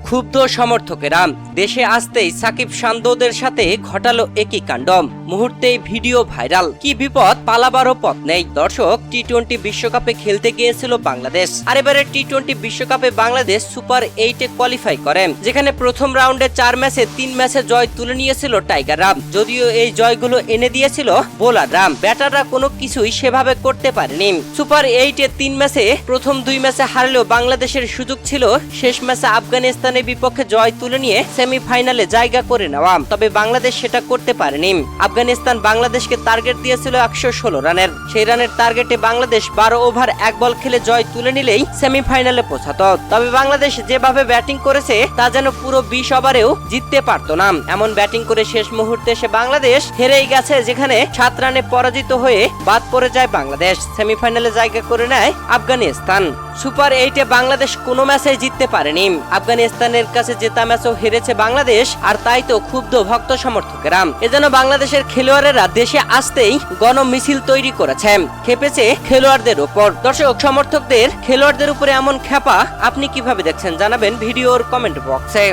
ক্ষুব্ধ সমর্থকেরা দেশে আসতেই সাকিব শান্তদের সাথে ঘটালো একই কাণ্ড। মুহূর্তেই ভিডিও ভাইরাল। কি বিপদ, পালাবারও পথ নেই। দর্শক, টি-20 বিশ্বকাপে খেলতে গিয়েছিল বাংলাদেশ। আর এবারে টি-20 বিশ্বকাপে বাংলাদেশ সুপার 8-এ কোয়ালিফাই করে, যেখানে প্রথম রাউন্ডে 4 ম্যাচে 3 ম্যাচে জয় তুলে নিয়েছিল টাইগাররা। যদিও এই জয়গুলো এনে দিয়েছিল বোলাররা, ব্যাটাররা কোনো কিছুই সেভাবে করতে পারেনি। সুপার 8-এ 3 ম্যাচে প্রথম 2 ম্যাচে হারলেও বাংলাদেশের সুযোগ ছিল শেষ ম্যাচে আফগানিস্তানের বিপক্ষে জয় তুলে নিয়ে সেমিফাইনালে জায়গা করে নেওয়া। তবে বাংলাদেশ সেটা করতে পারেনি। আফগানিস্তান বাংলাদেশকে টার্গেট দিয়েছিল 116 রানের। সেই রানের টার্গেটে বাংলাদেশ 12 ওভার 1 বল খেলে জয় তুলে নিলেই সেমিফাইনালে পৌঁছাতো। তবে বাংলাদেশ যেভাবে ব্যাটিং করেছে তা যেন পুরো 20 ওভারেও জিততে পারতো না। এমন ব্যাটিং করে শেষ মুহূর্তে এসে বাংলাদেশ হেরেই গেছে, যেখানে 7 রানে পরাজিত হয়ে বাদ পড়ে যায় বাংলাদেশ। সেমিফাইনালে জায়গা করে নেয় আফগানিস্তান। সুপার 8-এ বাংলাদেশ কোনো ম্যাচে জিততে পারেনি। আফগানিস্তানের কাছে জেতা ম্যাচও হেরেছে বাংলাদেশ। আর তাই তো ক্ষুব্ধ ভক্ত সমর্থকেরা। এজন্য বাংলাদেশের খেলোয়াড়েরা দেশে আসতেই গণমিছিল তৈরি করেছে, খেপেছে খেলোয়াড়দের উপর। দর্শক, সমর্থকদের খেলোয়াড়দের উপরে এমন খেপা আপনি কিভাবে দেখছেন জানাবেন ভিডিওর কমেন্ট বক্সে।